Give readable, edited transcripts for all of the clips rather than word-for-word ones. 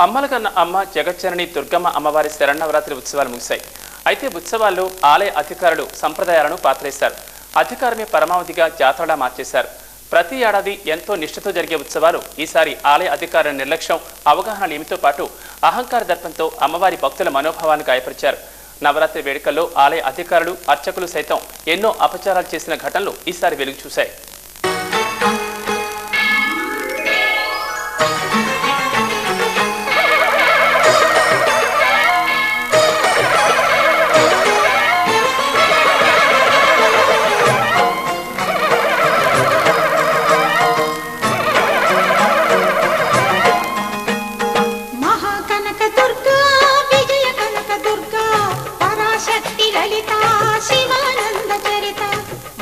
అమ్మలకన్న అమ్మ జగజ్జనని దుర్గమ్మ అమ్మవారి శరన్నవరాత్రి ఉత్సవాలు ముగిశాయి. అయితే ఉత్సవాల్లో ఆలయ అధికారులు సంప్రదాయాలను పాత్రేశారు. అధికారమే పరమావధిగా జాతరలా మార్చేశారు. ప్రతి ఏడాది ఎంతో నిష్ఠతో జరిగే ఉత్సవాలు ఈసారి ఆలయ అధికారుల నిర్లక్ష్యం, అవగాహన లేమితో పాటు అహంకార దర్పంతో అమ్మవారి భక్తుల మనోభావాన్ని గాయపరిచారు. నవరాత్రి వేడుకల్లో ఆలయ అధికారులు, అర్చకులు సైతం ఎన్నో అపచారాలు చేసిన ఘటనలు ఈసారి వెలుగు చూశాయి.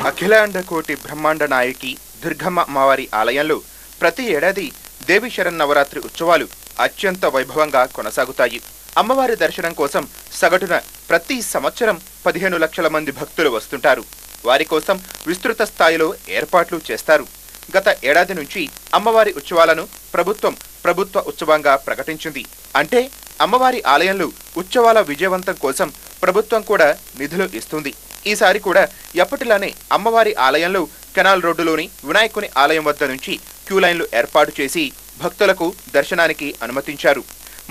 అఖిలాండ కోటి బ్రహ్మాండ నాయకి దుర్గమ్మ అమ్మవారి ఆలయంలో ప్రతి ఏడాది దేవి శరన్నవరాత్రి ఉత్సవాలు అత్యంత వైభవంగా కొనసాగుతాయి. అమ్మవారి దర్శనం కోసం సగటున ప్రతి సంవత్సరం 15 లక్షల మంది భక్తులు వస్తుంటారు. వారి కోసం విస్తృత స్థాయిలో ఏర్పాట్లు చేస్తారు. గత ఏడాది నుంచి అమ్మవారి ఉత్సవాలను ప్రభుత్వ ఉత్సవంగా ప్రకటించింది. అంటే అమ్మవారి ఆలయంలో ఉత్సవాల విజయవంతం కోసం ప్రభుత్వం కూడా నిధులు ఇస్తుంది. ఈసారి కూడా ఎప్పటిలానే అమ్మవారి ఆలయంలో కెనాల్ రోడ్డులోని వినాయకుని ఆలయం వద్ద నుంచి క్యూ లైన్లు ఏర్పాటు చేసి భక్తులకు దర్శనానికి అనుమతించారు.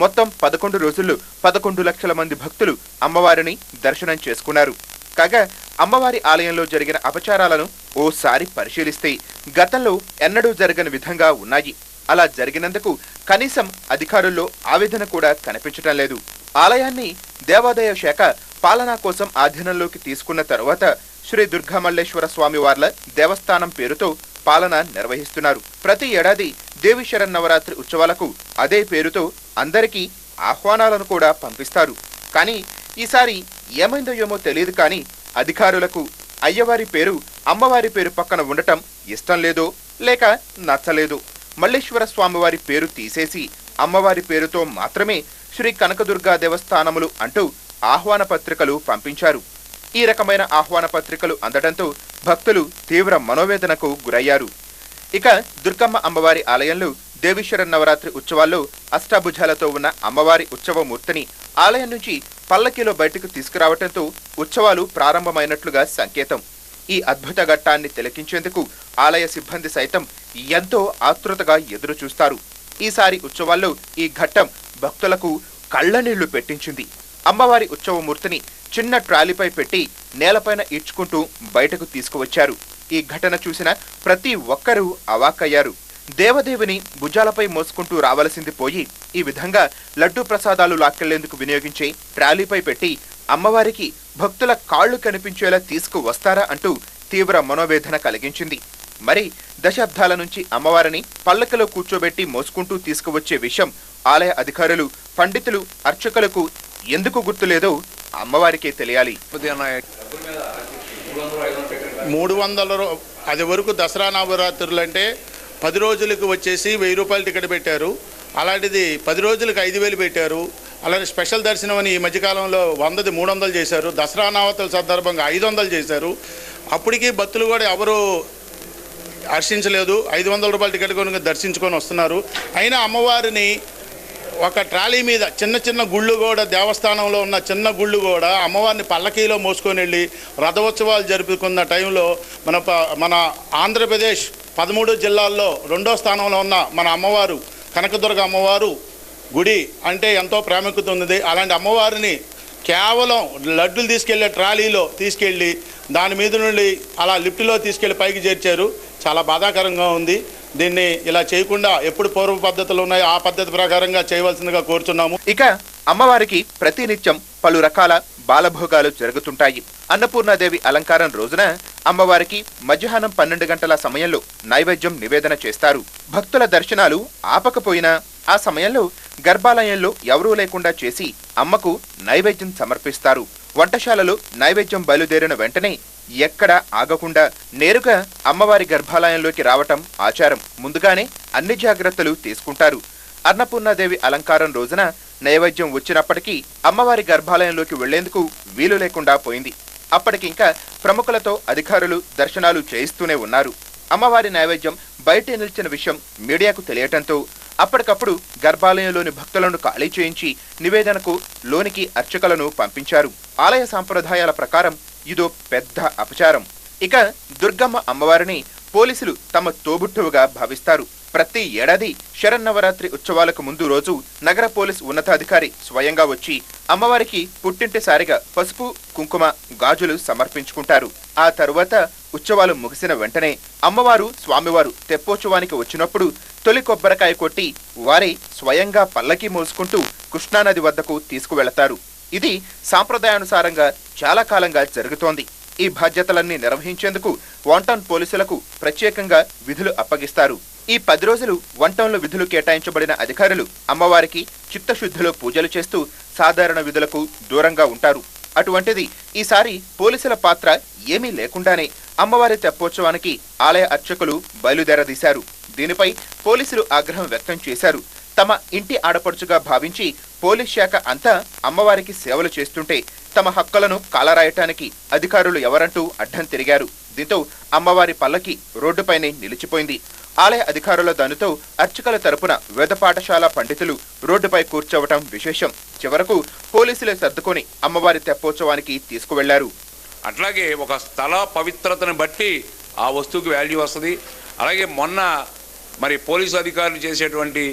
మొత్తం 11 రోజుల్లో 11 లక్షల మంది భక్తులు అమ్మవారిని దర్శనం చేసుకున్నారు. కాగా అమ్మవారి ఆలయంలో జరిగిన అపచారాలను ఓసారి పరిశీలిస్తే గతంలో ఎన్నడూ జరగని విధంగా ఉన్నాయి. అలా జరిగినందుకు కనీసం అధికారుల్లో ఆవేదన కూడా కనిపించటం లేదు. ఆలయాన్ని దేవాదాయ శాఖ పాలనా కోసం ఆధీనంలోకి తీసుకున్న తరువాత శ్రీ దుర్గామల్లేశ్వర స్వామి వార్ల దేవస్థానం పేరుతో పాలన నిర్వహిస్తున్నారు. ప్రతి ఏడాది దేవి శరన్నవరాత్రి ఉత్సవాలకు అదే పేరుతో అందరికీ ఆహ్వానాలను కూడా పంపిస్తారు. కానీ ఈసారి ఏమైందో ఏమో తెలియదు, కానీ అధికారులకు అయ్యవారి పేరు అమ్మవారి పేరు పక్కన ఉండటం ఇష్టం లేదో లేక నచ్చలేదు. మల్లేశ్వర స్వామివారి పేరు తీసేసి అమ్మవారి పేరుతో మాత్రమే శ్రీ కనకదుర్గా దేవస్థానములు అంటూ ఆహ్వాన పత్రికలు పంపించారు. ఈ రకమైన ఆహ్వాన పత్రికలు అందడంతో భక్తులు తీవ్ర మనోవేదనకు గురయ్యారు. ఇక దుర్గమ్మ అమ్మవారి ఆలయంలో దేవి శరన్నవరాత్రి ఉత్సవాల్లో అష్టాభుజాలతో ఉన్న అమ్మవారి ఉత్సవ మూర్తిని ఆలయం నుంచి పల్లకీలో బయటకు తీసుకురావటంతో ఉత్సవాలు ప్రారంభమైనట్లుగా సంకేతం. ఈ అద్భుత ఘట్టాన్ని తిలకించేందుకు ఆలయ సిబ్బంది సైతం ఎంతో ఆతృతగా ఎదురు చూస్తారు. ఈసారి ఉత్సవాల్లో ఈ ఘట్టం భక్తులకు కళ్ళనీళ్లు పెట్టించింది. అమ్మవారి ఉత్సవమూర్తిని చిన్న ట్రాలీపై పెట్టి నేలపైన ఈడ్చుకుంటూ బయటకు తీసుకువచ్చారు. ఈ ఘటన చూసిన ప్రతి ఒక్కరూ అవాక్కయ్యారు. దేవదేవిని భుజాలపై మోసుకుంటూ రావలసింది పోయి ఈ విధంగా లడ్డూ ప్రసాదాలు లాక్కెళ్లేందుకు వినియోగించే ట్రాలీపై పెట్టి అమ్మవారికి భక్తుల కాళ్లు కనిపించేలా తీసుకువస్తారా అంటూ తీవ్ర మనోవేదన కలిగించింది. మరి దశాబ్దాల నుంచి అమ్మవారిని పల్లకిలో కూర్చోబెట్టి మోసుకుంటూ తీసుకువచ్చే విషయం ఆలయ అధికారులు, పండితులు, అర్చకులకు ఎందుకు గుర్తులేదో అమ్మవారికే తెలియాలి. 300 అది వరకు దసరా నవరాత్రులు అంటే 10 రోజులకు వచ్చేసి 1000 రూపాయలు టికెట్ పెట్టారు. అలాంటిది 10 రోజులకు 5000 పెట్టారు. అలానే స్పెషల్ దర్శనం అని ఈ మధ్యకాలంలో 100ది 300 చేశారు. దసరా నవరాత్రుల సందర్భంగా 500 చేశారు. అప్పటికీ భక్తులు కూడా ఎవరు హర్షించలేదు. 500 రూపాయల టికెట్ కొనుక్కొని దర్శించుకొని వస్తున్నారు. అయినా అమ్మవారిని ఒక ట్రాలీ మీద చిన్న గుళ్ళు కూడా, దేవస్థానంలో ఉన్న చిన్న గుళ్ళు కూడా అమ్మవారిని పల్లకీలో మోసుకొని వెళ్ళి రథోత్సవాలు జరుపుకున్న టైంలో మన ఆంధ్రప్రదేశ్ 13 జిల్లాల్లో 2వ స్థానంలో ఉన్న మన అమ్మవారు కనకదుర్గ అమ్మవారు గుడి అంటే ఎంతో ప్రాముఖ్యత ఉంది. అలాంటి అమ్మవారిని కేవలం లడ్డులు తీసుకెళ్లే ట్రాలీలో తీసుకెళ్ళి దాని మీద నుండి అలా లిఫ్ట్లో తీసుకెళ్లి పైకి చేర్చారు. చాలా బాధాకరంగా ఉంది. దీన్ని ఇలా చేయకుండా ఎప్పుడు పూర్వ పద్ధతులు ఉన్నాయో ఆ పద్ధతి ప్రకారంగా చేయవలసిందిగా కోరుచున్నాము. ఇక అమ్మవారికి ప్రతినిత్యం పలు రకాల బాలభోగాలు జరుగుతుంటాయి. అన్నపూర్ణాదేవి అలంకారం రోజున అమ్మవారికి మధ్యాహ్నం 12 గంటల సమయంలో నైవేద్యం నివేదన చేస్తారు. భక్తుల దర్శనాలు ఆపకపోయినా ఆ సమయంలో గర్భాలయంలో ఎవరూ లేకుండా చేసి అమ్మకు నైవేద్యం సమర్పిస్తారు. వంటశాలలో నైవేద్యం బయలుదేరిన వెంటనే ఎక్కడా ఆగకుండా నేరుగా అమ్మవారి గర్భాలయంలోకి రావటం ఆచారం. ముందుగానే అన్ని జాగ్రత్తలు తీసుకుంటారు. అన్నపూర్ణాదేవి అలంకారం రోజున నైవేద్యం వచ్చినప్పటికీ అమ్మవారి గర్భాలయంలోకి వెళ్లేందుకు వీలు లేకుండా పోయింది. అప్పటికింకా ప్రముఖులతో అధికారులు దర్శనాలు చేయిస్తూనే ఉన్నారు. అమ్మవారి నైవేద్యం బయటే నిలిచిన విషయం మీడియాకు తెలియటంతో అప్పటికప్పుడు గర్భాలయంలోని భక్తులను ఖాళీ చేయించి నివేదనకు లోనికి అర్చకులను పంపించారు. ఆలయ సాంప్రదాయాల ప్రకారం ఇదో పెద్ద అపచారం. ఇక దుర్గమ్మ అమ్మవారిని పోలీసులు తమ తోబుట్టువుగా భావిస్తారు. ప్రతి ఏడాది శరన్నవరాత్రి ఉత్సవాలకు ముందు రోజు నగర పోలీస్ ఉన్నతాధికారి స్వయంగా వచ్చి అమ్మవారికి పుట్టింటిసారిగా పసుపు, కుంకుమ, గాజులు సమర్పించుకుంటారు. ఆ తరువాత ఉత్సవాలు ముగిసిన వెంటనే అమ్మవారు, స్వామివారు తెప్పోత్సవానికి వచ్చినప్పుడు తొలి కొబ్బరికాయ కొట్టి వారే స్వయంగా పల్లకి మోసుకుంటూ కృష్ణానది వద్దకు తీసుకువెళతారు. ఇది సాంప్రదాయానుసారంగా చాలా కాలంగా జరుగుతోంది. ఈ బాధ్యతలన్నీ నిర్వహించేందుకు వన్-టౌన్ పోలీసులకు ప్రత్యేకంగా విధులు అప్పగిస్తారు. ఈ 10 రోజులు వన్-టౌన్లో విధులు కేటాయించబడిన అధికారులు అమ్మవారికి చిత్తశుద్ధిలో పూజలు చేస్తూ సాధారణ విధులకు దూరంగా ఉంటారు. అటువంటిది ఈసారి పోలీసుల పాత్ర ఏమీ లేకుండానే అమ్మవారి తెప్పోత్సవానికి ఆలయ అర్చకులు బయలుదేరదీశారు. దీనిపై పోలీసులు ఆగ్రహం వ్యక్తం చేశారు. తమ ఇంటి ఆడపడుచుగా భావించి పోలీస్ శాఖ అంతా అమ్మవారికి సేవలు చేస్తుంటే తమ హక్కులను కాలరాయటానికి అధికారులు ఎవరంటూ అడ్డం తిరిగారు. దీంతో అమ్మవారి పల్లకి రోడ్డుపైనే నిలిచిపోయింది. ఆలయ అధికారుల దానితో అర్చకుల తరపున వేద పాఠశాల పండితులు రోడ్డుపై కూర్చోవటం విశేషం. చివరకు పోలీసులే సర్దుకొని అమ్మవారి తెప్పోత్సవానికి తీసుకువెళ్లారు. అట్లాగే ఒక స్థల పవిత్రతను బట్టి ఆ వస్తువుకి వాల్యూ వస్తుంది. అలాగే మొన్న మరి పోలీసు అధికారులు చేసేటువంటి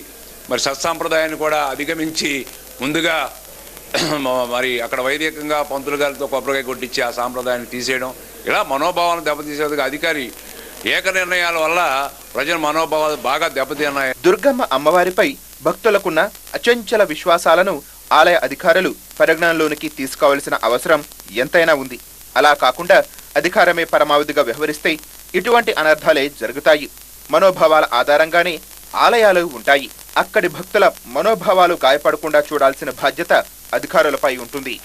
మరి సత్సాంప్రదాయాన్ని కూడా అధిగమించి ముందుగా మరి అక్కడ వైదికంగా పంతులు గారితో కొబ్బరికాయ కొట్టించి ఆ సాంప్రదాయాన్ని తీసేయడం, ఇలా మనోభావాలను దెబ్బతీసేందుకు అధికారి ఏక నిర్ణయాల వల్ల ప్రజల మనోభావాలు బాగా దెబ్బతిన్నాయి. దుర్గమ్మ అమ్మవారిపై భక్తులకున్న అచంచల విశ్వాసాలను ఆలయ అధికారులు పరిగణనలోనికి తీసుకోవాల్సిన అవసరం ఎంతైనా ఉంది. అలా కాకుండా అధికారమే పరమావధిగా వ్యవహరిస్తే ఇటువంటి అనర్థాలే జరుగుతాయి. మనోభావాల ఆధారంగానే ఆలయాలు ఉంటాయి. అక్కడి భక్తుల మనోభావాలు గాయపడకుండా చూడాల్సిన బాధ్యత అధికారులపై ఉంటుంది.